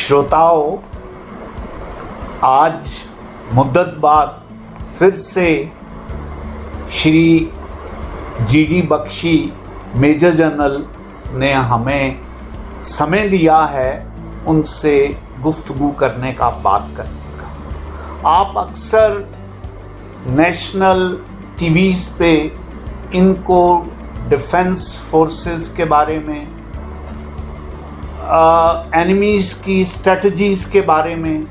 श्रोताओं, आज मुद्दत बाद फिर से Shri GD Bakshi major general ने हमें समय दिया है उनसे गुफ्तगू करने का, बात करने का। आप अक्सर नेशनल टीवीज़ पे इनको डिफेंस फोर्सेस के बारे में, एनिमीज़ की स्ट्रेटजीज़ के बारे में,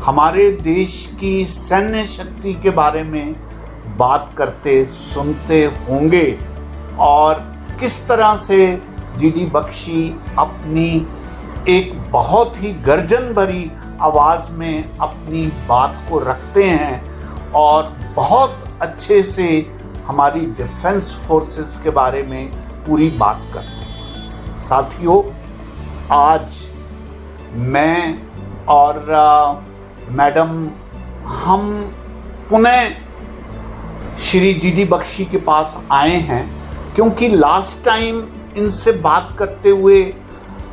हमारे देश की सैन्य शक्ति के बारे में बात करते सुनते होंगे और किस तरह से जीडी बख्शी अपनी एक बहुत ही गर्जन भरी आवाज़ में अपनी बात को रखते हैं और बहुत अच्छे से हमारी डिफेंस फोर्सेस के बारे में पूरी बात करते हैं। साथियों, आज मैं और मैडम हम पुनः श्री जीडी बख्शी के पास आए हैं क्योंकि लास्ट टाइम इनसे बात करते हुए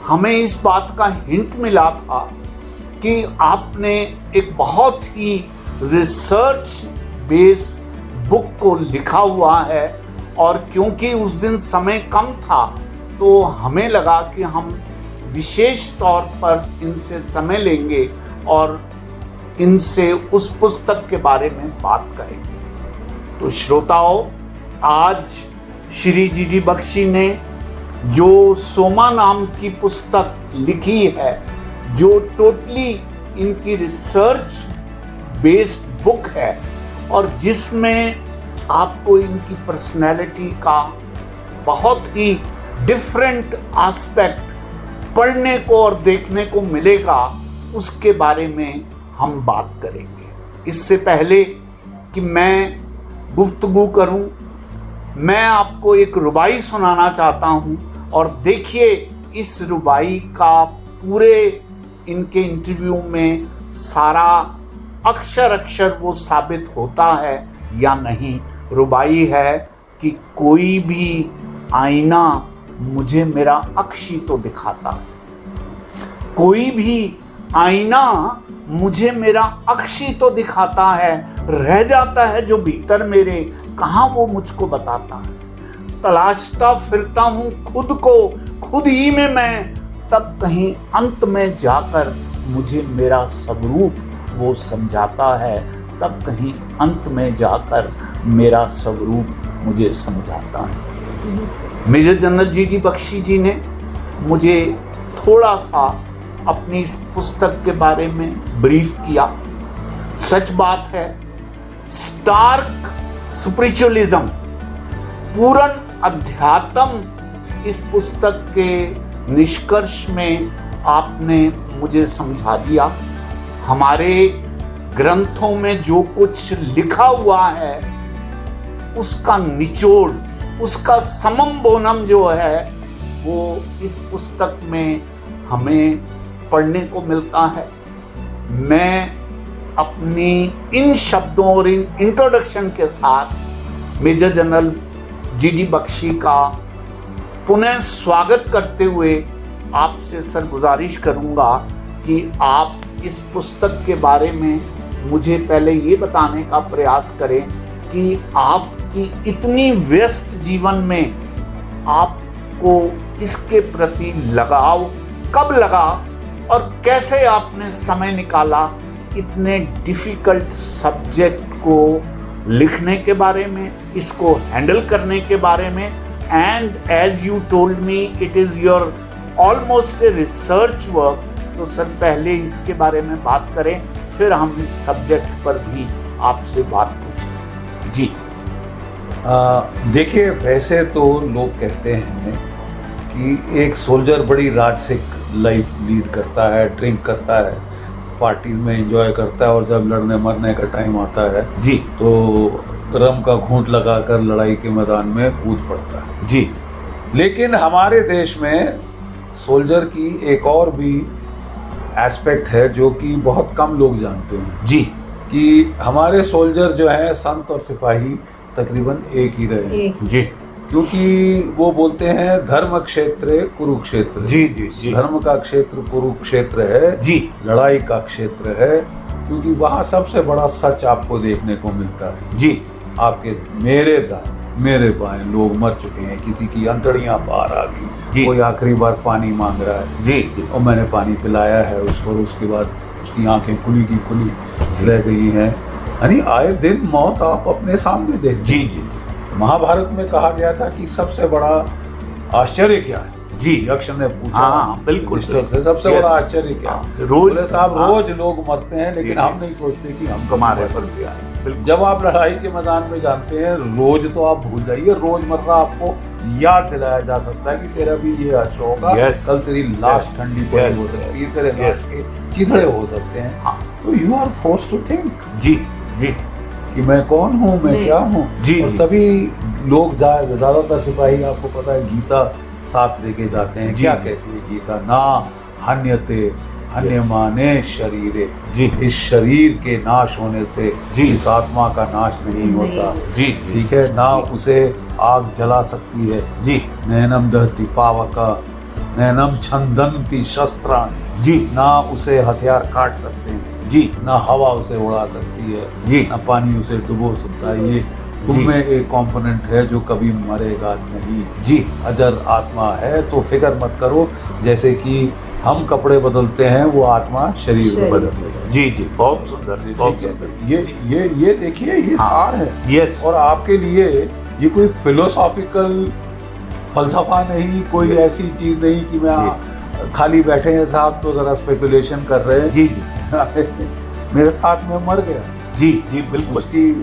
हमें इस बात का हिंट मिला था कि आपने एक बहुत ही रिसर्च बेस बुक को लिखा हुआ है और क्योंकि उस दिन समय कम था तो हमें लगा कि हम विशेष तौर पर इनसे समय लेंगे और इनसे उस पुस्तक के बारे में बात करेंगे। तो श्रोताओं, आज श्री जीडी बख्शी ने जो सोमा नाम की पुस्तक लिखी है, जो टोटली इनकी रिसर्च बेस्ड बुक है और जिसमें आपको इनकी पर्सनैलिटी का बहुत ही डिफरेंट एस्पेक्ट पढ़ने को और देखने को मिलेगा, उसके बारे में हम बात करेंगे। इससे पहले कि मैं गुफ्तगू करूं, मैं आपको एक रुबाई सुनाना चाहता हूं और देखिए इस रुबाई का पूरे इनके इंटरव्यू में सारा अक्षर अक्षर वो साबित होता है या नहीं। रुबाई है कि कोई भी आईना मुझे मेरा अक्शी तो दिखाता है, कोई भी आईना मुझे मेरा अक्शी तो दिखाता है, रह जाता है जो भीतर मेरे, कहाँ वो मुझको बताता है। तलाशता फिरता हूँ खुद को खुद ही में मैं, तब कहीं अंत में जाकर मुझे मेरा स्वरूप वो समझाता है, तब कहीं अंत में जाकर मेरा स्वरूप मुझे समझाता है। मेजर जनरल जीडी बख्शी जी ने मुझे थोड़ा सा अपनी इस पुस्तक के बारे में ब्रीफ किया। सच बात है, स्टार्क स्पिरिचुअलिज्म, पूर्ण अध्यात्म इस पुस्तक के निष्कर्ष में आपने मुझे समझा दिया। हमारे ग्रंथों में जो कुछ लिखा हुआ है उसका निचोड़, उसका समम बोनम जो है वो इस पुस्तक में हमें पढ़ने को मिलता है। मैं अपनी इन शब्दों और इन इंट्रोडक्शन के साथ मेजर जनरल जीडी बख्शी का पुनः स्वागत करते हुए आपसे सर गुजारिश करूंगा कि आप इस पुस्तक के बारे में मुझे पहले ये बताने का प्रयास करें कि आपकी इतनी व्यस्त जीवन में आपको इसके प्रति लगाव कब लगा और कैसे आपने समय निकाला इतने डिफिकल्ट सब्जेक्ट को लिखने के बारे में, इसको हैंडल करने के बारे में। And as you told me it is your almost a research work. तो सर पहले इसके बारे में बात करें, फिर हम इस सब्जेक्ट पर भी आपसे बात पूछें। जी देखिए, वैसे तो लोग कहते हैं कि एक सोल्जर बड़ी राजसिक लाइफ लीड करता है, ड्रिंक करता है, पार्टी में एंजॉय करता है और जब लड़ने मरने का टाइम आता है जी तो रम का घूंट लगाकर लड़ाई के मैदान में कूद पड़ता है। जी, लेकिन हमारे देश में सोल्जर की एक और भी एस्पेक्ट है जो कि बहुत कम लोग जानते हैं जी, कि हमारे सोल्जर जो है संत और सिपाही तकरीबन एक ही रहे। जी, क्योंकि वो बोलते हैं धर्म क्षेत्र कुरुक्षेत्र। जी जी जी धर्म का क्षेत्र कुरुक्षेत्र है जी लड़ाई का क्षेत्र है, क्योंकि वहाँ सबसे बड़ा सच आपको देखने को मिलता है। जी आपके मेरे दाएं मेरे बाएं लोग मर चुके हैं, किसी की अंतड़ियां बाहर आ जी। गई, कोई आखिरी बार पानी मांग रहा है जी जी और मैंने पानी पिलाया है उसको, और उसके बाद उसकी आंखें खुली की खुली रह गई हैं। यानी आए दिन मौत आप अपने सामने देखते जी हैं। जी महाभारत में कहा गया था कि सबसे बड़ा आश्चर्य क्या है। जी यक्ष ने पूछा हाँ, बिल्कुल, युधिष्ठिर से सबसे Yes. बड़ा आश्चर्य क्या है? हाँ, रोज- बोले साहब हाँ। रोज लोग मरते हैं, लेकिन जी, हम जी। नहीं सोचते कि हम हमारे मरते पर हैं। भी आए बिल्कुल जब आप लड़ाई के मैदान में जानते हैं, रोज तो आप भूल जाइए, रोजमर्रा आपको याद दिलाया जा सकता है कि तेरा भी ये अश्र होगा, Yes. कल तेरी लाश Yes. ठंडी पड़ी Yes. हो सकती है, तेरे Yes. लाश के चिथड़े हो सकते हैं। हाँ तो you are force to think जी जी कि मैं कौन हूँ, मैं नहीं। क्या हूँ। जी, और जी। तभी लोग ज्यादातर सिपाही आपको पता है गीता साथ लेके जाते हैं। जी, क्या जी। कहती है गीता? ना हन्यते हन्यमाने शरीरे, जी। इस शरीर के नाश होने से जी। इस आत्मा का नाश नहीं होता। जी ठीक है ना, उसे आग जला सकती है। जी नैनम दहती पावका नैनम छंदंती शस्त्राणि, जी ना उसे हथियार काट सकते हैं, जी ना हवा उसे उड़ा सकती है, जी। ना पानी उसे डुबो सकता है। ये तुम जी। में एक कंपोनेंट है जो कभी मरेगा नहीं। जी अजर आत्मा है, तो फिक्र मत करो। जैसे कि हम कपड़े बदलते हैं, वो आत्मा शरीर शरीर। बदलती है। जी जी बहुत सुंदर बहुत ठीक है? सुंदर ये देखिए, ये हाँ। सार है। यस और आपके लिए ये कोई फिलोसॉफिकल फलसफा नहीं, कोई Yes. ऐसी चीज नहीं कि मैं खाली बैठे हैं साहब तो जरा स्पेकुलेशन कर रहे हैं। जी जी मेरे साथ में मर गया, जी जी बिल्कुल उसकी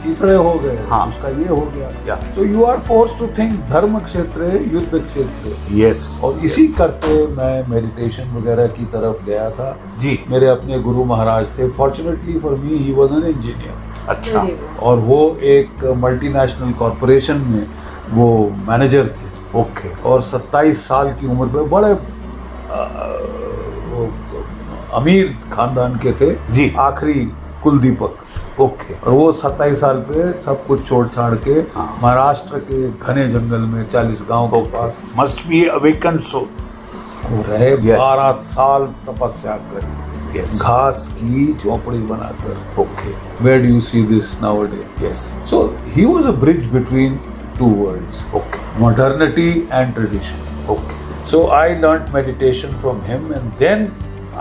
चिथड़े हो गए, हाँ। उसका ये हो गया। या तो you are force to think धर्म क्षेत्र युद्ध क्षेत्र। यस और इसी करते मैं मेडिटेशन वगैरह की तरफ गया था। जी मेरे अपने गुरु महाराज थे, fortunately for me he was an engineer, अच्छा और वो एक मल्टीनेशनल कॉरपोरेशन में वो मैनेजर थे। ओके और 27 साल की उम्र में बड़े वो अमीर खानदान के थे जी। आखिरी कुलदीपक। ओके और वो 27 साल पे सब कुछ छोड़ छाड़ के हाँ। महाराष्ट्र के घने जंगल में 40 गांव के पास मस्ट बी अवेकन सो वो रहे। Yes. 12 साल तपस्या करी, यस घास की झोपड़ी बनाकर। Okay where do you see this nowadays? Yes so he was a bridge between two worlds, okay modernity and tradition. Okay So I learnt meditation from him, and then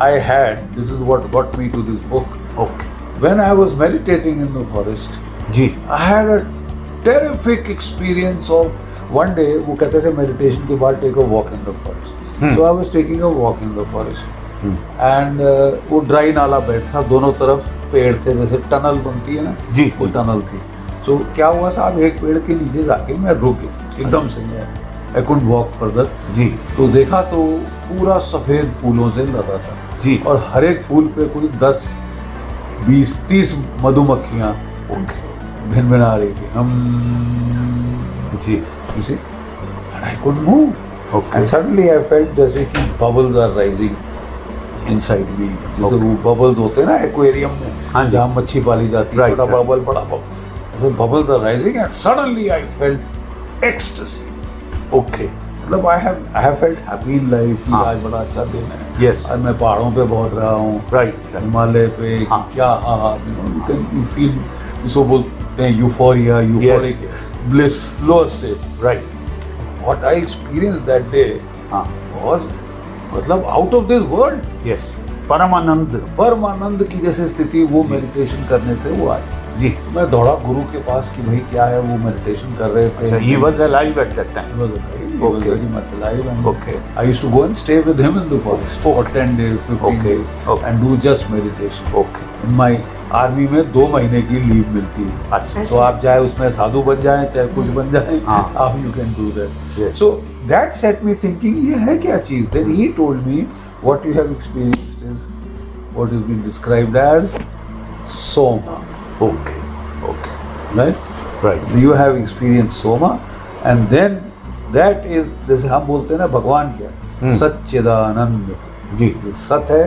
I had, this is what got me to this book. Okay When I was meditating in the forest, ji I had a terrific experience of one day. वो कहते थे meditation के बाद take a walk in the forest. So I was taking a walk in the forest, and वो dry नाला bed था, दोनों तरफ पेड़ थे, जैसे टनल बनती है ना, जी, वो जी। टनल थी। तो क्या हुआ साहब, एक पेड़ के नीचे जाके मैं रुक गया एकदम से। मैं आई कुडंट वॉक फर्दर। जी तो देखा तो पूरा सफेद फूलों से लदा था जी और हर एक फूल पे कोई 10, 20, 30 मधुमक्खियां भिनभिना रही थी। हम जी you see, and I couldn't move. Okay. And suddenly I felt जैसे कि bubbles are rising inside me. जैसे Okay. वो bubbles होते हैं ना एक्वेरियम में, हाँ जी। जहाँ मच्छी पाली जाती है, Right, बड़ा right. बबल बड़ा बबल, ऐसे bubbles are rising, and suddenly I felt ecstasy. Okay मतलब I have felt happy in life कि हाँ। आज बड़ा अच्छा दिन है। Yes. आज मैं पहाड़ों पे बहुत रहा हूँ, राइट हिमालय पे कि हाँ। क्या you feel, इसको बोलते हैं euphoria, euphoric yes. Bliss, lower state. Right What I experienced that day हाँ was मतलब out of this world. Yes परमानंद परमानंद की जैसे स्थिति वो मेडिटेशन करने से वो आई। जी मैं दौड़ा गुरु के पास कि भाई क्या है, वो मेडिटेशन कर रहे थे। अच्छा he was alive at that time He was alive. He was Okay. very much alive, and Okay. I used to go and stay with him in the forest for 10 days, 15 Okay. days, Okay. and do just meditation. Okay In my army में 2 महीने की leave मिलती है, अच्छा तो आप चाहे उसमें साधु बन जाएं चाहे कुछ बन जाएं, हाँ। आप you can do that. Yes. So that set me thinking, ये है क्या चीज? Then he told me what you have experienced is what is been described as Soma, okay okay right? Right you have experience Soma, and then that is, जैसे हम बोलते हैं ना भगवान क्या है, सच्चिदानंद। जी सत है,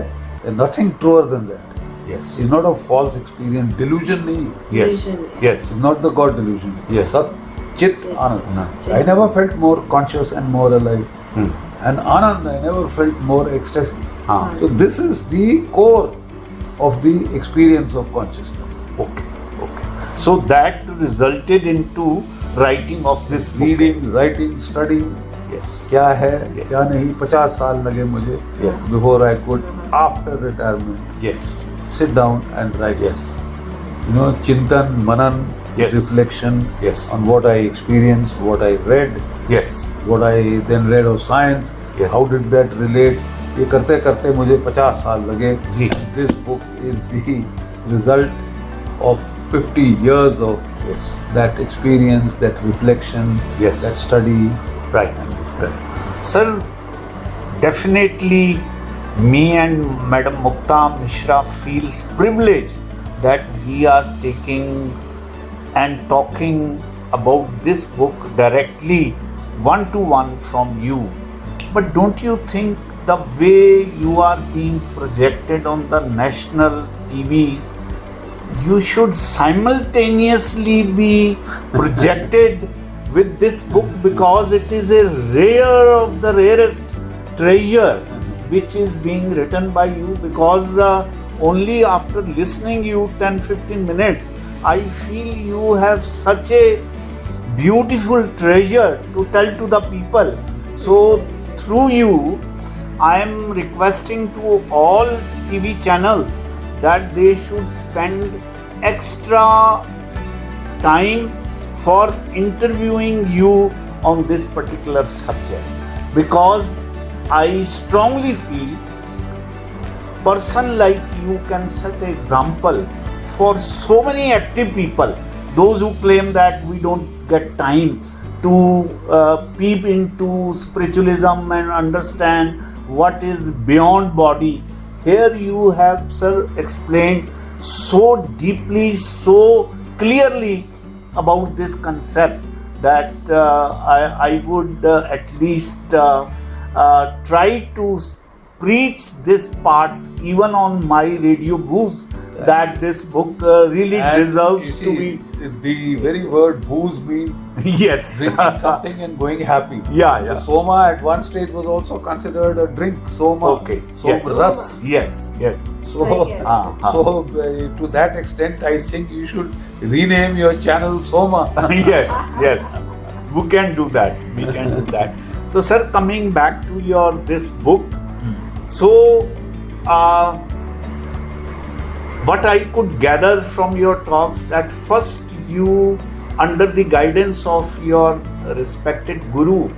nothing truer than that. Yes is not a false experience, delusion नहीं, yes yes is not the God delusion. Yes. सत Chit Anand. I never felt more conscious and more alive. And Anand, I never felt more ecstasy. हाँ. So this is the core of the experience of consciousness. Okay. So that resulted into writing of this book. Reading, writing, studying. Yes. क्या है, Yes. क्या नहीं, 50 साल लगे मुझे. Yes. Before I could, after retirement, Yes. sit down and write. Yes. You know, Chintan, Manan, Yes. reflection Yes. on what I experienced, what I read, Yes. what I then read of science. Yes. How did that relate? ये करते करते मुझे 50 साल लगे. जी. This book is the result of 50 years of Yes. that experience, that reflection, Yes. that study. Right. Sir, definitely me and Madam Mukta Mishra feels privileged that we are taking and talking about this book directly one-to-one from you. But don't you think the way you are being projected on the national TV, you should simultaneously be projected with this book, because it is a rare of the rarest treasure which is being written by you, because only after listening you 10-15 minutes I feel you have such a beautiful treasure to tell to the people. So through you I am requesting to all TV channels that they should spend extra time for interviewing you on this particular subject, because I strongly feel person like you can set an example for so many active people, those who claim that we don't get time to peep into spiritualism and understand what is beyond body. Here you have, sir, explained so deeply, so clearly about this concept that I would at least try to preach this part even on my radio booze, that this book really And deserves you see, to be. The very word booze means Yes. drinking something and going happy. Yeah. The Soma at one stage was also considered a drink. Soma. Okay. Som Yes. ras. Yes. So, हाँ. to that extent, I think you should rename your channel Soma. Yes. We can do that. So, sir, coming back to your this book, so what I could gather from your talks, that first you, under the guidance of your respected guru,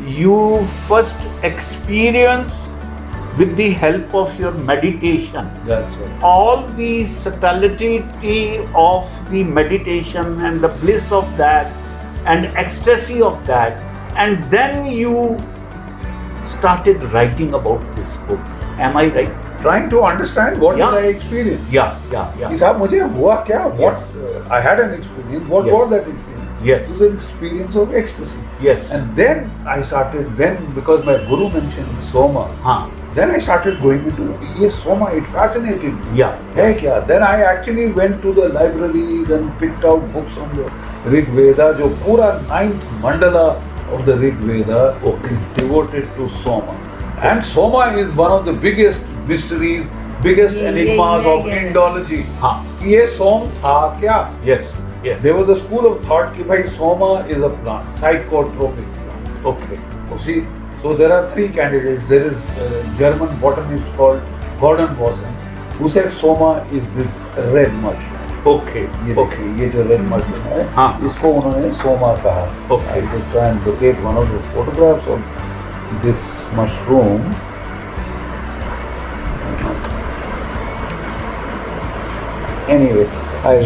you first experience with the help of your meditation That's right. all the subtlety of the meditation and the bliss of that and ecstasy of that, and then you started writing about this book. Am I right? Trying to understand what Yeah. did I experience. Yeah. कि साहब मुझे हुआ क्या? Yes. I had an experience. What Yes. was that experience? Yes. It was an experience of ecstasy. Yes. And then I started. Then because my guru mentioned Soma. Huh. Then I started going into yes, Soma. It fascinated me. Yeah. Heck yeah. Then I actually went to the library, then picked out books on the Rig Veda. जो पूरा 9th mandala of the Rig Veda is devoted to Soma. And Soma is one of the biggest mysteries, biggest enigmas of Indology. हाँ. ये सोम था क्या? Yes. There was a school of thought कि भाई Soma is a plant, psychotropic plant. Okay. You see, so there are three candidates. There is a German botanist called Gordon Wasson, who said Soma is this red mushroom. Okay. ये देखिए, ये जो red mushroom है, हाँ. इसको उन्होंने Soma कहा. Okay. I just try and locate one of the photographs of this mushroom. Anyway, I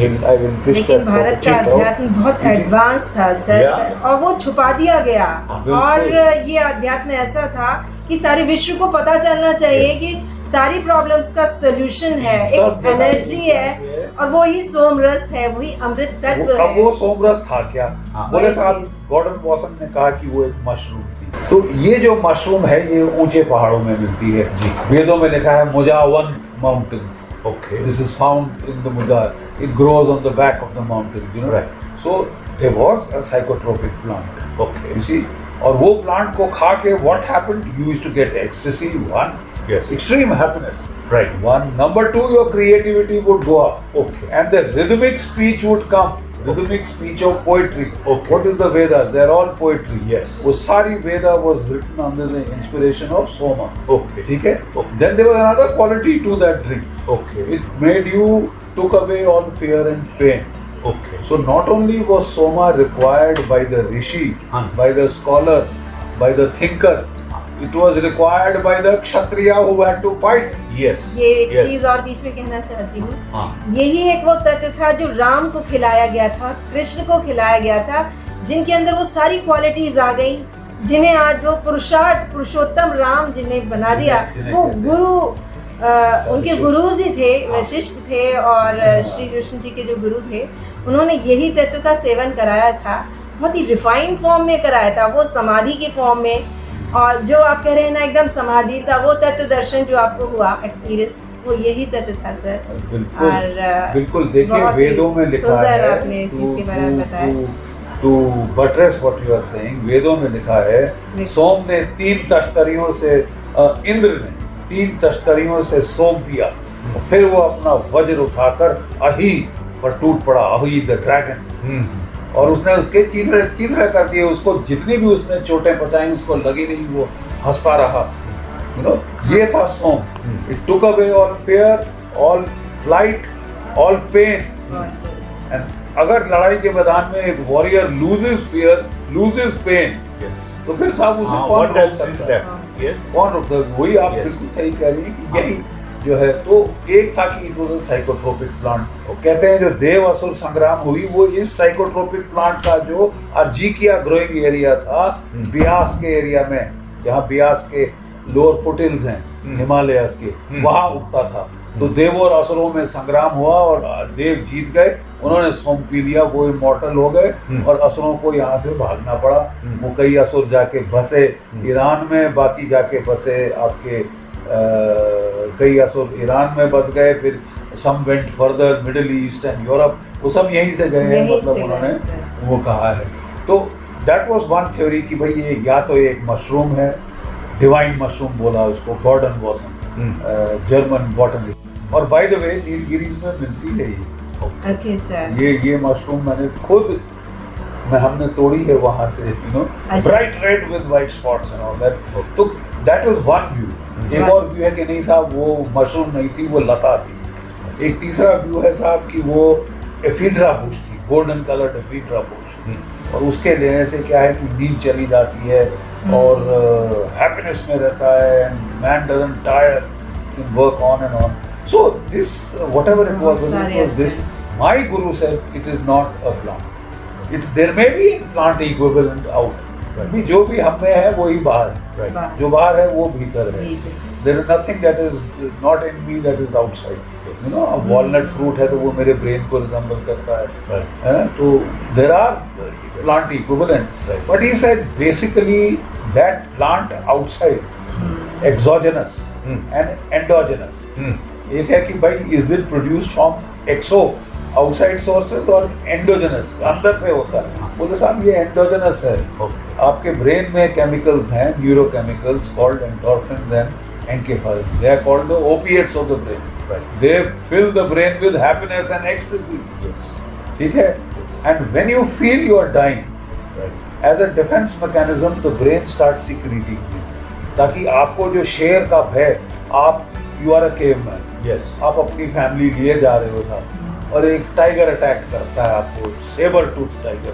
will fish लेकिन that भारत का photo out. अध्यात्म बहुत एडवांस था सर, Yeah. और वो छुपा दिया गया। बिल्कुल। और ये अध्यात्म ऐसा था कि सारे विश्व को पता चलना चाहिए कि सारी प्रॉब्लम्स का सोल्यूशन है, एक एनर्जी है, और वो ही सोम रस है, वही अमृत तत्व अब वो है। सोमरस था क्या? हाँ. बोले Yes, साहब, yes. गॉर्डन वॉसन ने कहा कि वो एक मशरूम थी। तो ये जो मशरूम है ये ऊंचे पहाड़ों में मिलती है। वेदों में लिखा है मुजावंत mountains. Okay. This is found in the Mudar. It grows on the back of the mountains, you know. Right. So there was a psychotropic plant. Okay. You see, और वो plant को खा के what happened? You used to get ecstasy, one, Yes. extreme happiness. Right. One. Number two, your creativity would go up. Okay. And the rhythmic speech would come. Rhythmic speech of poetry. Okay. What is the Vedas? They're all poetry. Yes. वो सारी Veda was written under the inspiration of Soma. Okay. ठीक है? Okay. Then there was another quality to that drink. Okay. It made you took away all fear and pain. Okay. So not only was Soma required by the rishi, by the scholar, by the thinker, it was required by the kshatriya who had to fight. Yes. ये एक Yes. चीज और बीच में कहना चाहती हूँ, हाँ. यही एक वो तत्व था जो राम को खिलाया गया था, कृष्ण को खिलाया गया था, जिनके अंदर वो सारी क्वालिटीज आ गई, जिन्हें आज वो पुरुषार्थ पुरुषोत्तम राम जिन्हें बना दिया, वो गुरु उनके गुरुज ही थे, वशिष्ठ थे और श्री कृष्ण जी के जो गुरु थे, उन्होंने यही तत्व का सेवन कराया था, बहुत ही रिफाइंड फॉर्म में कराया था, वो समाधि के फॉर्म में। और जो आप कह रहे हैं ना एकदम समाधि सा, वो तत्व दर्शन जो आपको हुआ एक्सपीरियंस, वो यही तत्व था सर। बिल्कुल और बिल्कुल देखिए बहुत ही वेदों में लिखा सुंदर है, आपने इस चीज के बारे में बताया। To buttress what you are saying, वेदों में लिखा है सोम ने 3 तश्तरियों से इंद्र ने 3 तश्तरियों से सोम पिया, और फिर वो अपना वज्र उठाकर अही पर टूट पड़ा, अही द ड्रैगन, और उसने उसके चीथड़े कर दिए, उसको जितनी भी उसने चोटें पहुंचाई उसको लगी नहीं, वो हंसता रहा। यू नो, ये था Soma. It took away all fear, all flight, all pain. And अगर लड़ाई के मैदान में एक warrior loses fear, loses pain, तो फिर साहब उसे कौन रोक सकता है? कौन रोकता है? वही आप बिल्कुल सही कह रही हैं कि यही जो है। तो एक था कि it was a psychotropic plant. कहते हैं जो देव असुर संग्राम हुई वो इस साइकोट्रोपिक प्लांट का जो अर्जिकिया ग्रोइंग एरिया था, ब्यास के एरिया में, जहाँ ब्यास के लोअर फुटिल्स हैं हिमालयस के, वहाँ उगता था। तो देवों और असुरों में संग्राम हुआ और देव जीत गए, उन्होंने सोम पी लिया, वो इमॉर्टल हो गए, और असुरों को यहाँ से भागना पड़ा। वो कई असुर जाके बसे ईरान में, बाकी जाके बसे आपके कई असुर ईरान में बस गए, फिर some went further Middle East and Europe, वो सब यहीं से गए हैं, मतलब उन्होंने वो कहा है। तो दैट वाज वन थ्योरी कि भाई ये या तो एक मशरूम है, डिवाइन मशरूम बोला उसको, गॉर्डन ब्लॉसम, जर्मन बॉटनिस्ट, और बाय द वे नीलगिरीज में मिलती है ये। Okay sir. ये मशरूम मैंने खुद हमने तोड़ी है वहां से, you know, bright read with white spots and all that. तो दैट वाज वन व्यू। एक और व्यू है कि नहीं साहब वो मशरूम नहीं थी, वो लता थी। एक तीसरा व्यू है साहब कि वो एफिड्रा बुश थी, गोल्डन कलर्ड एफिड्रा बुश, और उसके लेने से क्या है कि नींद चली जाती है और हैप्पीनेस में रहता है, and man doesn't tire, can work on and on. So this whatever it was, this my guru said it is not a plant, it there may be plant equivalent out, जो भी हम में है वही बाहर है, जो बाहर है वो भीतर है। There is nothing that is not in me that is outside. You know, a walnut fruit है तो वो मेरे brain को resemble करता है। तो there are plant equivalent. But he said basically that plant outside, exogenous and endogenous. एक है कि भाई is it produced from exo outside sources और एंडोजेनस अंदर से होता है। बोले साहब ये एंडोजेनस है, आपके ब्रेन में केमिकल्स हैं, neurochemicals called endorphins and enkephalin, they are called the opiates of the brain, they fill the brain with happiness and ecstasy. ठीक है, and when you feel you are dying, as a defence mechanism the brain start secreting, ताकि आपको जो शेर का भय, आप you are a caveman, आप अपनी फैमिली लिए जा रहे हो साहब, और एक टाइगर अटैक करता है आपको, सेबर टूथ टाइगर,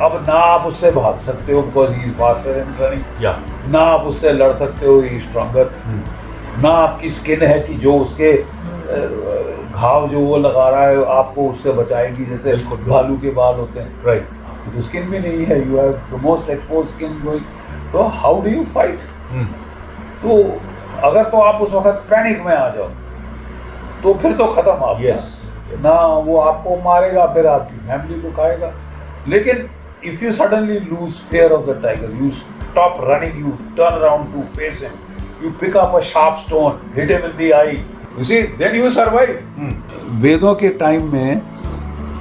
अब ना आप उससे भाग सकते हो because he is faster in running, ना आप उससे लड़ सकते हो, ही स्ट्रॉन्गर, ना आपकी स्किन है कि जो उसके घाव जो वो लगा रहा है आपको उससे बचाएगी, जैसे भालू के बाल होते हैं, राइट, आपकी तो स्किन भी नहीं है, you have the most expose skin going, तो हाउ डू यू फाइट? तो अगर तो आप उस वक्त पैनिक में आ जाओ तो फिर तो खत्म आप, ना वो आपको मारेगा, फिर आपकी फैमिली को खाएगा। लेकिन if you suddenly lose fear of the tiger, you stop running, you turn around to face him, you pick up a sharp stone, hit him in the eye, you see, then you survive. वेदों के time में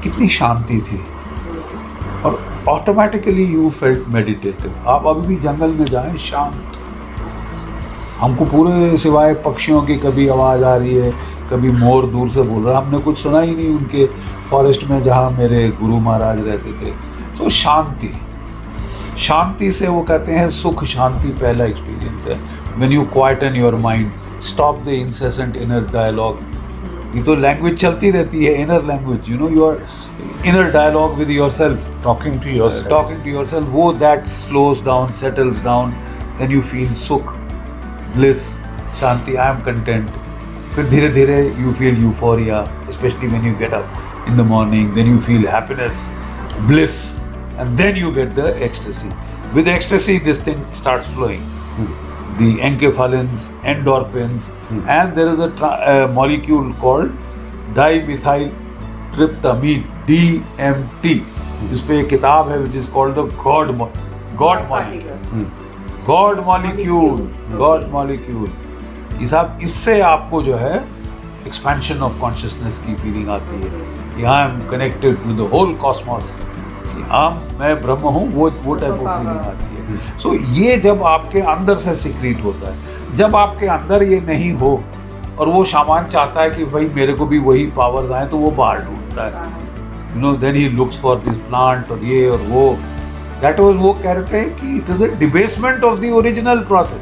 कितनी शांति थी, और automatically you felt meditative. आप अभी भी जंगल में जाएं, शांत, हमको पूरे सिवाय पक्षियों की कभी आवाज़ आ रही है, कभी मोर दूर से बोल रहा है, हमने कुछ सुना ही नहीं उनके फॉरेस्ट में जहाँ मेरे गुरु महाराज रहते थे। तो शांति, शांति से वो कहते हैं सुख शांति पहला एक्सपीरियंस है। When you quieten your mind, stop the incessant inner dialogue. ये तो लैंग्वेज चलती रहती है, inner language, you know, your inner dialogue with yourself, talking to yourself, वो that slows down, settles down, then you feel सुख, bliss, शांति, I am content. फिर धीरे धीरे you feel euphoria, specially when you get up in the morning, then you feel happiness, bliss, and then you get the ecstasy. With ecstasy, this thing starts flowing. The enkephalins, endorphins, and there is a molecule called dimethyltryptamine, DMT. इस पे एक किताब है which is called the God molecule. God molecule. ये सब, इससे आपको जो है expansion of consciousness की फीलिंग आती है कि I am connected to the whole cosmos, कि मैं ब्रह्म हूँ, वो टाइप ऑफ फीलिंग आती है। सो ये जब आपके अंदर से सीक्रेट होता है, जब आपके अंदर ये नहीं हो और वो शामान चाहता है कि भाई मेरे को भी वही पावर्स आए, तो वो बाहर ढूंढता है, you know, then he looks for this plant और ये और वो। दैट वाज, वो कह रहे थे कि it is the debasement of the original process.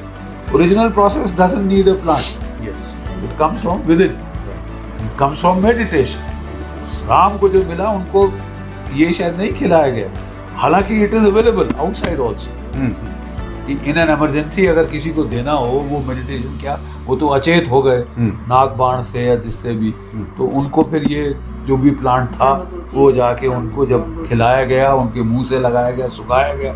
Original process doesn't need a plant, yes, it comes from with it comes from meditation. Ram को जो मिला उनको ये शायद नहीं खिलाया गया, हालांकि it is available outside also. In an emergency अगर किसी को देना हो, वो मेडिटेशन क्या, वो तो अचेत हो गए नाग बाण से या जिससे भी, तो उनको फिर ये जो भी प्लांट था वो जाके उनको जब खिलाया गया, उनके मुंह से लगाया गया, सुखाया गया,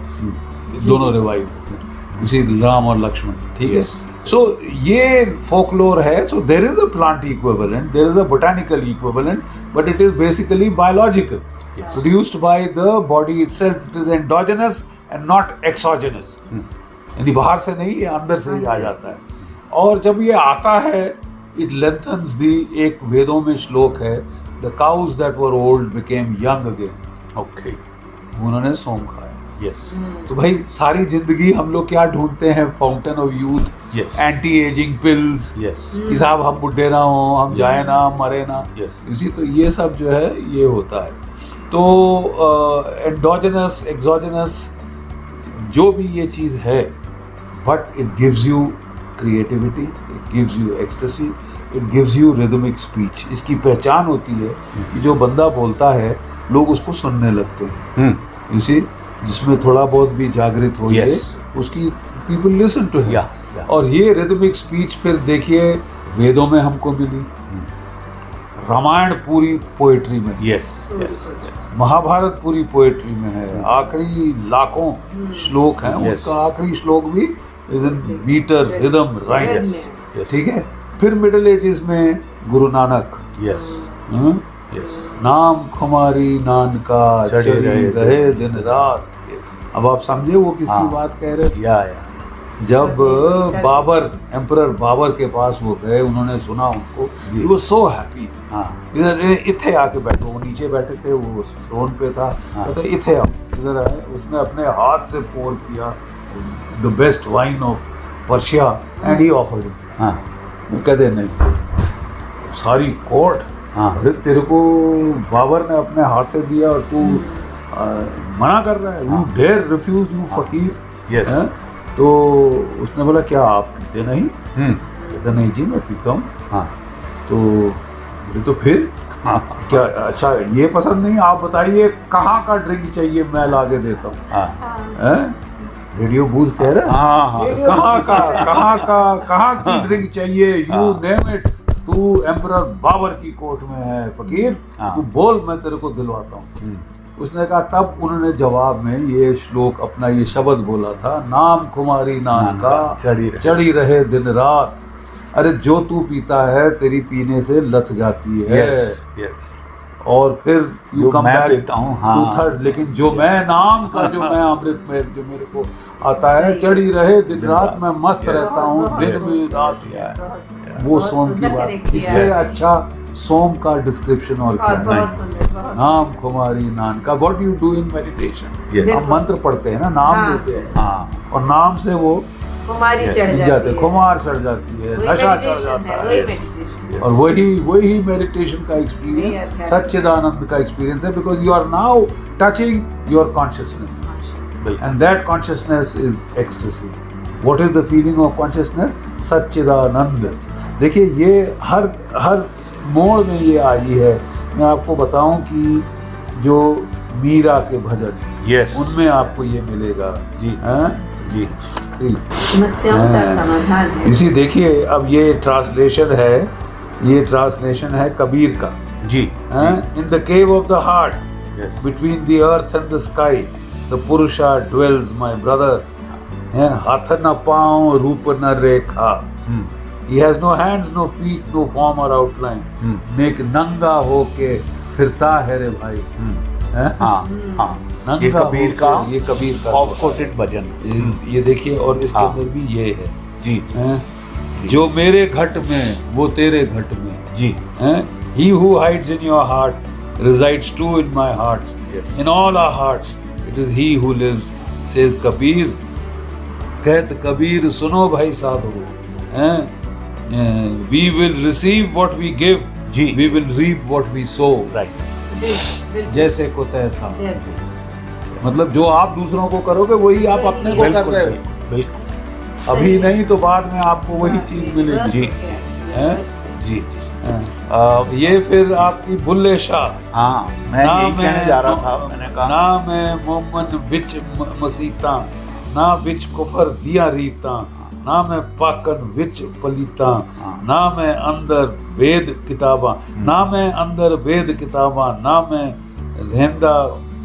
दोनों रिवाइव हो गए, इसी राम और लक्ष्मण। ठीक है, सो ये फोकलोर है। So there is a plant equivalent, there is a botanical equivalent, but it is basically biological, produced by the body itself. It is endogenous and not exogenous, यानी बाहर से नहीं, ये अंदर से ही आ जाता है। और जब ये आता है, इट लेंथन्स दी, एक वेदों में श्लोक है, the cause that were old became young again. Okay, उन्होंने सोम खाया। यस, तो भाई सारी जिंदगी हम लोग क्या ढूंढते हैं, fountain of youth, anti ageing pills, कि साहब हम बुढ़े ना हो, हम जाए ना, हम मरे ना, इसी, तो ये सब जो है ये होता है। तो एंडोजेनस, एक्सोजेनस, जो भी ये चीज़ है, but it gives you creativity, it gives you ecstasy, it gives you rhythmic speech. इसकी पहचान होती है कि जो बंदा बोलता है लोग उसको सुनने लगते हैं, इसी जिसमें थोड़ा बहुत भी जागृत हो जाए, उसकी पीपल लिसन टू हिम। और ये रिदमिक स्पीच फिर देखिए वेदों में हमको मिली, रामायण पूरी पोएट्री में, महाभारत पूरी पोएट्री में है, आखिरी लाखों श्लोक हैं, उनका आखिरी श्लोक भी is in metre, rhythm, rhyme. ठीक है, फिर मिडिल एजेस में गुरु नानक, नाम खुमारी नानका चढ़ी रहे दिन रात। अब आप समझे वो किसकी बात कह रहे थे? जब बाबर, एम्परर बाबर के पास वो गए, उन्होंने सुना उनको, वो सो हैप्पी, इधर इथे आके बैठो, वो नीचे बैठे थे, वो थ्रोन पे था, कहते इथे आओ, इधर आए, उसने अपने हाथ से पोर किया the best wine of Persia and he offered it. कहते नहीं, सारी कोर्ट, अरे तेरे को बाबर ने अपने हाथ से दिया और तू मना कर रहा है, यू डेयर रिफ्यूज, यू फकीर। तो उसने बोला क्या आप पीते नहीं? कहता नहीं जी मैं पीता हूँ। तो बोले तो फिर क्या, अच्छा ये पसंद नहीं, आप बताइए कहाँ का ड्रिंक चाहिए, मैं ला के देता हूँ। रेडियो बूज कह रहे, कहाँ की ड्रिंक चाहिए, यू नेम इट, तू एम्परर बाबर की कोर्ट में है फकीर, तू बोल मैं तेरे को दिलवाता हूँ। उसने कहा, तब उन्होंने जवाब में ये श्लोक, अपना ये शब्द बोला था, नाम खुमारी नानका चढ़ी रहे दिन रात। अरे जो तू पीता है तेरी पीने से लथ जाती है। और फिर यू जो कम मैं बैक पीता हूँ, हाँ। To third. लेकिन जो मैं नाम का जो मैं अमृत में जो मेरे को आता है, चढ़ी रहे दिन रात मैं मस्त रहता हूँ, दिन भी रात भी, वो सोम की बात। इससे अच्छा सोम का डिस्क्रिप्शन और क्या है? नाम खुमारी नान का। What you do in meditation, हम मंत्र पढ़ते हैं ना, नाम लेते हैं, हाँ, और नाम से वो खुमारी चढ़ जाते, जाती है, खुमार चढ़ जाती है, नशा चढ़ जाता है। और वही मेडिटेशन का एक्सपीरियंस, सच्चिदानंद का एक्सपीरियंस है, because you are now touching your consciousness, and that consciousness is ecstasy. What is the feeling of consciousness? सच्चिदानंद। देखिए ये हर मोड़ में ये आई है। मैं आपको बताऊं कि जो मीरा के भजन, यस, उनमें आपको ये मिलेगा जी, जी। समस्याओं का समाधान है। इसी देखिए, अब ये ट्रांसलेशन है कबीर का जी। In the cave of the heart, Yes. Between the earth and the sky, the purusha dwells my brother. हाथ न पाँव रूप न रेखा, he has no hands, no feet, no form or outline, नेक नंगा होके फिरता है रे भाई। हाँ, हाँ, नंगा ये कबीर का ऑफ कोटेड भजन। ये देखिए, और इसके हाँ। अंदर भी ये है जी, जो मेरे घट में वो तेरे घट में जी, he who hides in your heart resides too in my heart, Yes. in all our hearts it is he who lives, says Kabir। कहत कबीर सुनो भाई साधो, we will receive what we give, ji, we will reap what we sow, right, जैसे को तैसा। जैसे मतलब जो आप दूसरों को करोगे वही आप अपने को कर बिल्कुल, रहे हो। बिल्कुल, अभी नहीं तो बाद में आपको वही चीज मिलेगी। जी, हैं? जी। ये फिर आपकी बुल्ले शाह। हाँ, मैं यही कहने जा रहा था, मैंने कहा ना मैं मोमन विच मसीता, ना विच कुफर दिया रीता, ना मैं पाकन विच पलीता, ना मैं अंदर वेद किताबा, ना मैं अंदर वेद किताबा, ना मैं रहंदा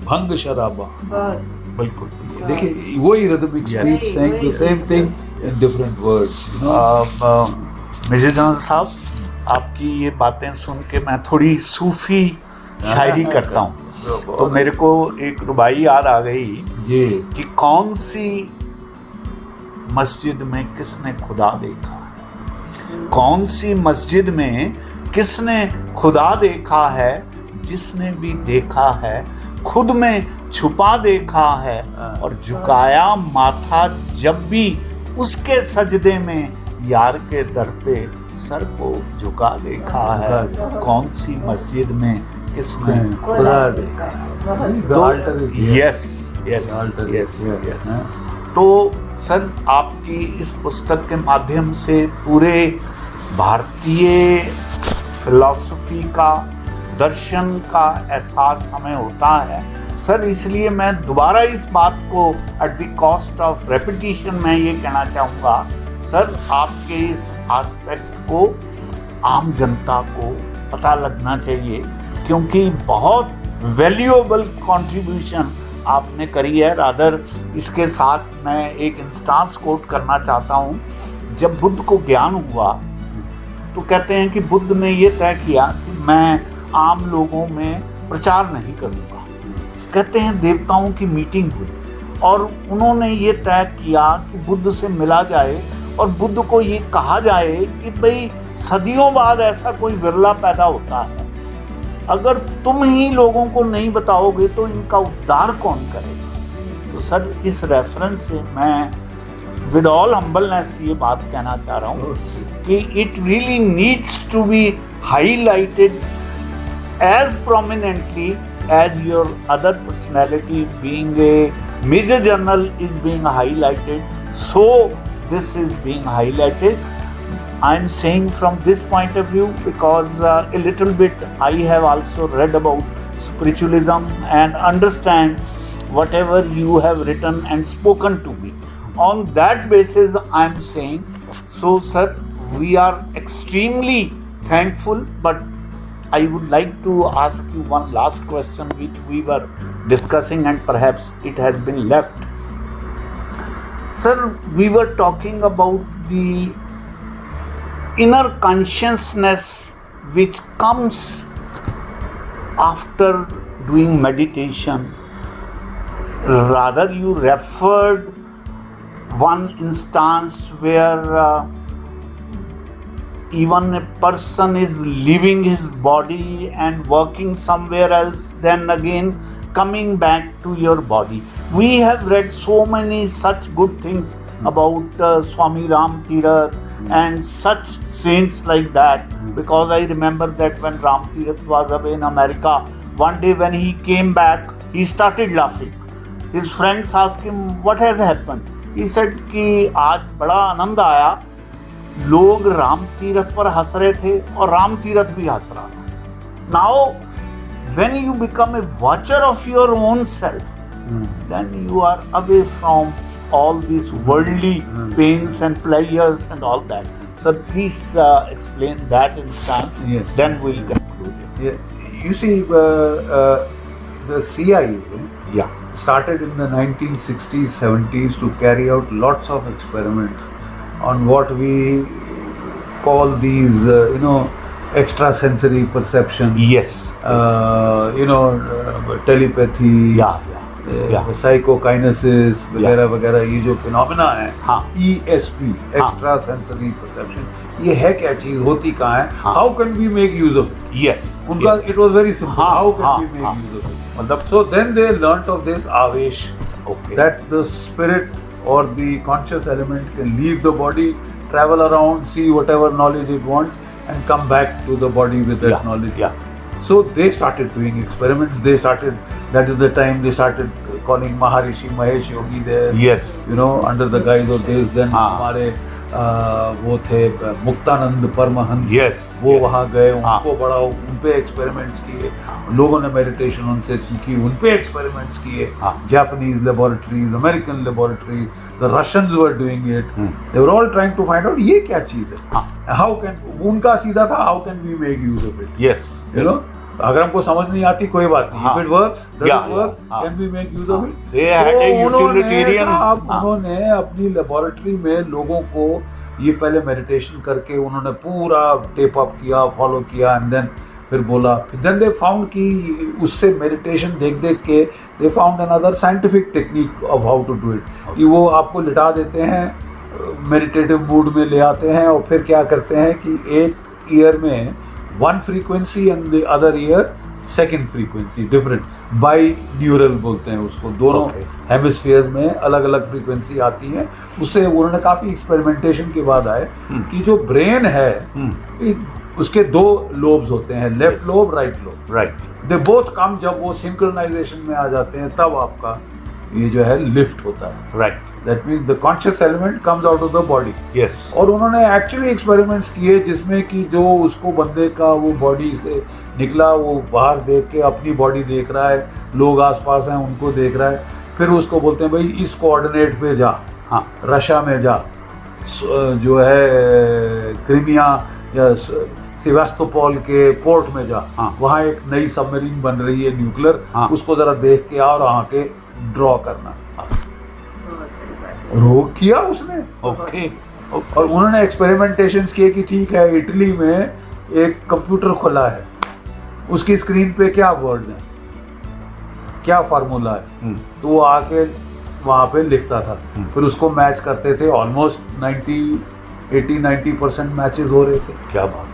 भंग शराबा। बस बिल्कुल। देखिए वही rhythmic speech saying the same thing in different words. Major general साहब, आपकी ये बातें सुन के मैं थोड़ी सूफी शायरी करता हूँ, तो मेरे को एक रुबाई याद आ गई जी कि कौन सी मस्जिद में किसने खुदा देखा है, कौन सी मस्जिद में किसने खुदा देखा है, जिसने भी देखा है खुद में छुपा देखा है, और झुकाया माथा जब भी उसके सजदे में, यार के दर पे सर को झुका देखा है। कौन सी मस्जिद में किसने खुदा देखा। Yes yes yes yes. तो सर, आपकी इस पुस्तक के माध्यम से पूरे भारतीय फिलॉसफी का, दर्शन का एहसास हमें होता है सर। इसलिए मैं दोबारा इस बात को at the cost of repetition मैं ये कहना चाहूँगा सर, आपके इस एस्पेक्ट को आम जनता को पता लगना चाहिए, क्योंकि बहुत वैल्यूएबल कंट्रीब्यूशन आपने करी है। रादर इसके साथ मैं एक इंस्टांस कोट करना चाहता हूँ। जब बुद्ध को ज्ञान हुआ तो कहते हैं कि बुद्ध ने ये तय किया कि मैं आम लोगों में प्रचार नहीं करूँगा। कहते हैं देवताओं की मीटिंग हुई और उन्होंने ये तय किया कि बुद्ध से मिला जाए और बुद्ध को ये कहा जाए कि भाई सदियों बाद ऐसा कोई विरला पैदा होता है, अगर तुम ही लोगों को नहीं बताओगे तो इनका उद्धार कौन करेगा। तो सर, इस रेफरेंस से मैं विद ऑल हम्बलनेस ये बात कहना चाह रहा हूँ कि it really needs to be highlighted as prominently as your other personality being a major journal is being highlighted, so this is being highlighted. I'm saying from this point of view because a little bit I have also read about spiritualism and understand whatever you have written and spoken to me. On that basis I'm saying, so sir, we are extremely thankful, but I would like to ask you one last question which we were discussing and perhaps it has been left. Sir, we were talking about the inner consciousness which comes after doing meditation, rather you referred one instance where even a person is leaving his body and working somewhere else, then again coming back to your body. We have read so many such good things about Swami Ram Tirath and such saints like that, because I remember that when Ram Tirath was away in America, one day when he came back, he started laughing. His friends asked him, what has happened? He said कि आज बड़ा आनंद आया, लोग राम तीरथ पर हंस रहे थे और राम तीरथ भी हंस रहा था. Now, when you become a watcher of your own self, then you are away from all these worldly pains and pleasures and all that. Sir, please explain that instance. Yes. Then we'll conclude it. Yeah. You see, the CIA Yeah. started in the 1960s, 70s to carry out lots of experiments on what we call these, extrasensory perception. Yes. Telepathy. Yeah. साइकोकाइनेसिस वगैरह वगैरह, ये जो phenomena है, हाँ. ESP, extra sensory perception, ये है क्या चीज, होती कहाँ है, हाँ. How can we make use of it. Yes. उनका yes. It was very simple, हाँ, हाउ कैन हाँ, वी मेक हाँ. Use of it. मतलब So then they learnt of this Avesh, Okay. that the spirit or the conscious element can leave the body, travel around, see whatever knowledge it wants, and come back to the body with that knowledge. Yeah. So they started doing experiments. That is the time they started calling Maharishi Mahesh Yogi there. Yes. Under the guise of this. Then हाँ. हमारे वो थे Muktanand Paramhans. Yes. वो yes. वहाँ गए, हाँ. उनको बड़ा उन पे एक्सपेरिमेंट्स किए, लोगों ने मेडिटेशन उनसे सीखी, उन पे एक्सपेरिमेंट्स किए. हाँ. Japanese laboratories, American laboratories, the Russians were doing it. They were all trying to find out ये क्या चीज है. हाँ. How can, उनका सीधा था, how can we make use of it. Yes. अगर हमको समझ नहीं आती कोई बात नहीं. हाँ. If it works, does Yeah, it work? हाँ. Can we make use of it? They had a तो utilitarian. उन्होंने अपनी लेबोरेटरी में लोगों को ये पहले मेडिटेशन करके उन्होंने पूरा टेप अप किया, फॉलो किया, एंड देन फिर बोला, देन दे फाउंड कि उससे मेडिटेशन देख देख के they found another scientific technique of how to do it. कि वो आपको लिटा देते हैं, मेडिटेटिव मूड में ले आते हैं, और फिर क्या करते हैं कि एक ईयर में one frequency and the other year second frequency, different by neural बोलते हैं उसको, दोनों हेमिस्फीयर्स में अलग अलग फ्रीक्वेंसी आती है. उससे उन्होंने काफ़ी एक्सपेरिमेंटेशन के बाद आए कि जो ब्रेन है उसके दो लोब्स होते हैं, left lobe, right lobe. Right. They both come, जब वो सिंक्रोनाइजेशन में आ जाते हैं तब आपका ये जो है लिफ्ट होता है. Right. That means the conscious element comes out of the body. Yes. और उन्होंने एक्चुअली एक्सपेरिमेंट्स किए जिसमें कि जो उसको बंदे का वो बॉडी से निकला, वो बाहर देख के अपनी बॉडी देख रहा है, लोग आसपास हैं उनको देख रहा है, फिर उसको बोलते हैं भाई इस कोऑर्डिनेट पे जा, हाँ. रशिया में जा, जो है क्रीमिया या सेवास्तोपोल के पोर्ट में जा, हाँ. वहाँ एक नई सबमरीन बन रही है न्यूक्लियर, हाँ. उसको जरा देख के और वहाँ के ड्रॉ करना. रोक किया उसने. Okay. और उन्होंने एक्सपेरिमेंटेशंस किए कि ठीक है, इटली में एक कंप्यूटर खुला है, उसकी स्क्रीन पे क्या वर्ड्स हैं, क्या फार्मूला है, तो वो आके वहाँ पे लिखता था, फिर उसको मैच करते थे. ऑलमोस्ट 80-90% मैचेस हो रहे थे. क्या बात.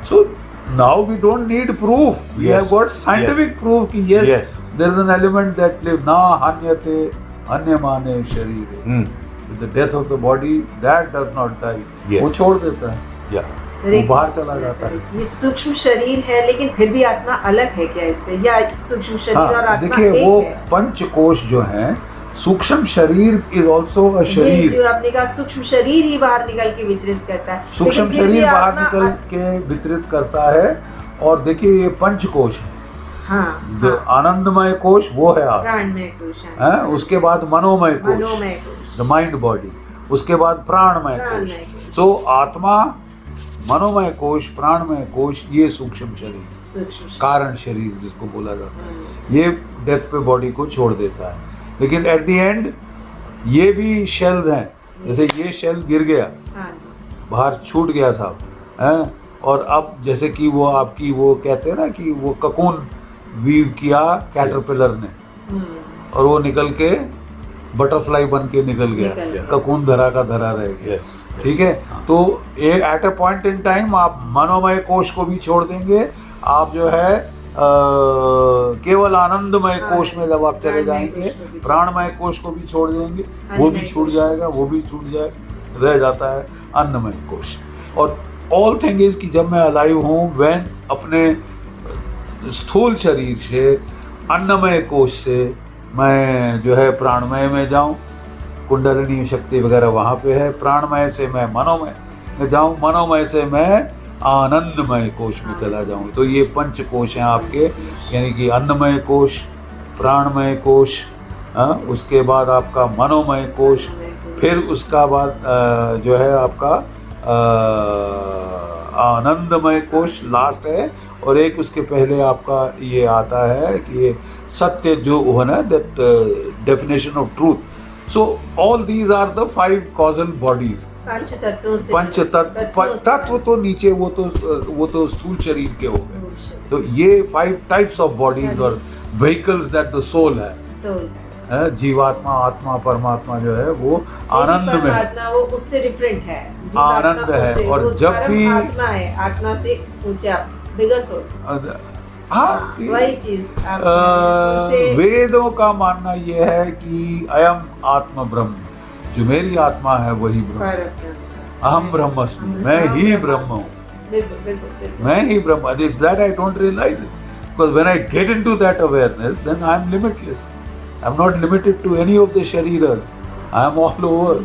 So now we don't need proof. We Yes. have got scientific proof कि yes, Yes. there is an element that live na hanyate hanyamane sharire. With the death of the body, that does not die. Yes. वो छोड़ देता है, Yeah. वो बाहर चला जाता है. ये सूक्ष्म शरीर है, लेकिन फिर भी आत्मा अलग है क्या इससे, या सूक्ष्म शरीर और हाँ, आत्मा देखिए एक वो है? पंचकोश जो हैं, सूक्ष्म शरीर इज ऑल्सो अ ये शरीर. जो आपने कहा सूक्ष्म शरीर ही बाहर निकल के विचरित करता है, सूक्ष्म लेकिन फिर भी शरीर बाहर आत्मा निकल के वितरित करता है. और देखिए ये पंचकोश है. हाँ, जो आनंदमय कोश वो है आप, प्राणमय कोश है, हैं? उसके बाद मनोमय कोश, मनोमय कोश, द माइंड बॉडी, उसके बाद प्राणमय कोश. तो आत्मा, मनोमय कोश, प्राणमय कोश, ये सूक्ष्म शरीर, सूक्ष्म शरीर, कारण शरीर जिसको बोला जाता है, ये डेथ पे बॉडी को छोड़ देता है. लेकिन एट द एंड ये भी शेल्स हैं. जैसे ये शेल गिर गया, हाँ जी, बाहर छूट गया साहब, हैं, और अब जैसे कि वो आपकी वो कहते हैं ना कि वो ककून वीव किया कैटरपिलर ने और वो निकल के बटरफ्लाई बन के निकल गया, ककून धरा का धरा रह गया। ठीक है, तो at a point in time आप मनोमय कोश को भी छोड़ देंगे, आप जो है केवल आनंदमय कोश में जब आप चले जाएंगे, प्राणमय कोश को भी छोड़ देंगे, वो भी छूट जाएगा, वो भी छूट जाए, रह जाता है अन्नमय कोश। और ऑल थिंग इज कि जब मैं अलाइव हूँ, व्हेन अपने स्थूल शरीर से अन्नमय कोश से मैं जो है प्राणमय में जाऊँ, कुंडलिनी शक्ति वगैरह वहाँ पे है, प्राणमय से मैं मनोमय में जाऊँ, मनोमय से मैं आनंदमय कोश में चला जाऊँ। तो ये पंच कोश हैं आपके, यानी कि अन्नमय कोश, प्राणमय कोश, उसके बाद आपका मनोमय कोश, फिर उसका बाद जो है आपका आनंदमय कोश लास्ट है, और एक उसके पहले आपका ये आता है कि ये सत्य जो है ना, that definition of truth. So all these are the 5 causal bodies. पंच तत्व तो नीचे वो तो स्थूल शरीर के हो गए। तो ये 5 टाइप्स ऑफ बॉडीज और व्हीकल्स दैट द सोल है। जीवात्मा, आत्मा, परमात्मा जो है वो आनंद में है, वो उससे डिफरेंट है, आनंद है। और जब भी आत्मा है, आत्मा से ऊंचा, बिगर सोल। हाँ, वही चीज वेदों का मानना यह है कि अयम आत्मा ब्रह्म, जो मेरी आत्मा है वही ब्रह्म, अहम ब्रह्मस्मि, मैं ही ब्रह्म हूँ, मैं ही ब्रह्म। It's that I don't realise it, because when I get into that awareness, then I am limitless. I am not limited to any of the शरीरस, आई एम ऑल ओवर।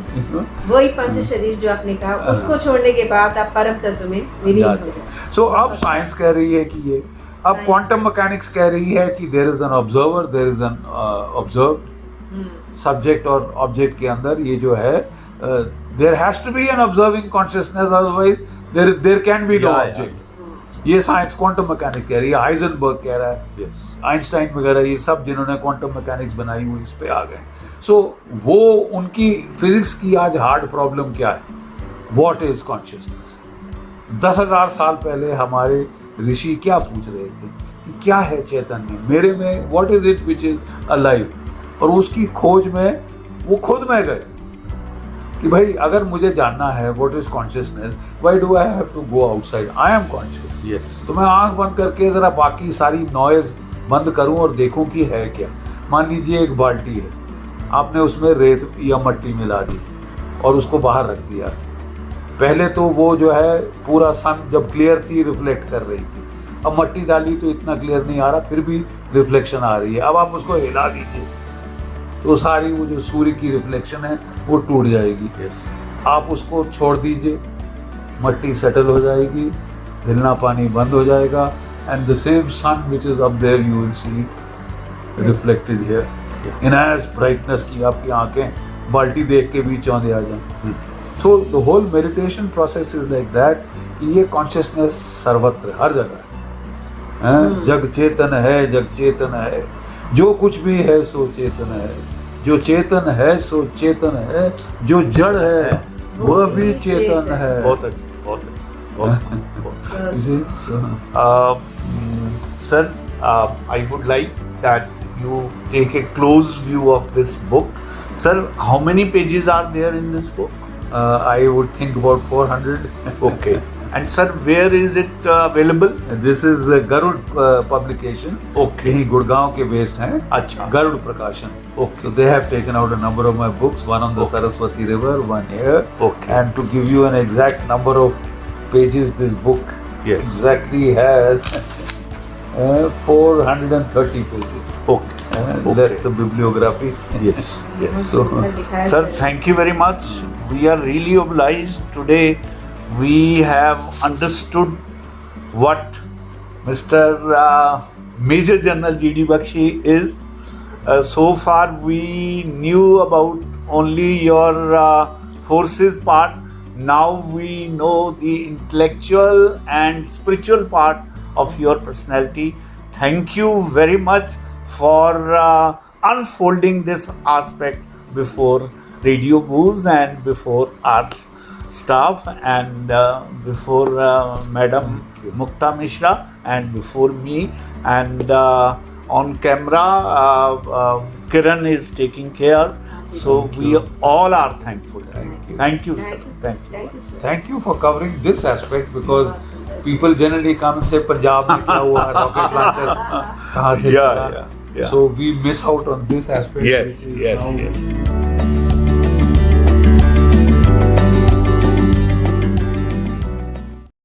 वही पंच शरीर जो आपने कहा, उसको छोड़ने के बाद आप परम तत्व में विलीन हो जाते। सो अब साइंस कह रही है कि ये, अब क्वांटम मैकेनिक्स कह रही है कि there is an observer, there is an observe subject, और ऑब्जेक्ट के अंदर ये जो है there has to be an observing consciousness, otherwise there can be no object. ये साइंस क्वांटम मैकेनिक्स कह रही है, हाइजेनबर्ग कह रहा है, आइंस्टाइन वगैरह, ये सब जिन्होंने क्वांटम मैकेनिक्स बनाई हुई इस पे आ गए। सो वो उनकी फिजिक्स की आज हार्ड प्रॉब्लम क्या है, व्हाट इज कॉन्शियसनेस। 10,000 साल पहले हमारे ऋषि क्या पूछ रहे थे कि क्या है चैतन्य, मेरे में what is it which is alive, और उसकी खोज में वो खुद में गए कि भाई अगर मुझे जानना है what is consciousness, why do I have to go outside, I am conscious. Yes, तो मैं आंख बंद करके जरा बाकी सारी नॉइज बंद करूं और देखूं कि है क्या। मान लीजिए एक बाल्टी है, आपने उसमें रेत या मट्टी मिला दी और उसको बाहर रख दिया। पहले तो वो जो है पूरा सन जब क्लियर थी रिफ्लेक्ट कर रही थी, अब मट्टी डाली तो इतना क्लियर नहीं आ रहा, फिर भी रिफ्लेक्शन आ रही है। अब आप उसको हिला दीजिए तो सारी वो जो सूर्य की रिफ्लेक्शन है वो टूट जाएगी। आप उसको छोड़ दीजिए, मट्टी सेटल हो जाएगी, हिलना पानी बंद हो जाएगा, and the same sun which is up there you will see reflected here in as brightness की आपकी आंखें बाल्टी देख के भी चौंधे आ जाए। तो the whole meditation process is like that कि ये कॉन्शियसनेस सर्वत्र हर जगह है। जग चेतन है, जग चेतन है, जो कुछ भी है सो चेतन है, जो चेतन है सो चेतन है, जो जड़ है वह भी चेतन है। बहुत अच्छा, बहुत अच्छा, Sir, I would like that you take a close view of this book. Sir, how many pages are there in this book? I would think about 400. Okay. And sir, where is it available? This is Garud Publications. Okay. यही गुड़गांव के based हैं। अच्छा। Garud Prakashan. Okay. So they have taken out a number of my books, one on the Saraswati River, one here. Okay. And to give you an exact number of pages, this book exactly has 430 pages. Okay. That's the bibliography. Yes. Yes. So, Sir, thank you very much. We are really obliged today. We have understood what Mr. Major General G.D. Bakshi is. So far we knew about only your forces part. Now we know the intellectual and spiritual part of your personality. Thank you very much for unfolding this aspect before Radio Booze and before our staff, and before Madam Mukta Mishra, and before me, and on camera Kiran is taking care. So we all are thankful. Thank you, sir. Thank you. Thank you, sir. Thank you for covering this aspect, because people generally come and say Punjab में क्या हुआ, rocket launcher कहाँ से Yeah, चला? yeah. So we miss out on this aspect. Yes, which is yes, now yes.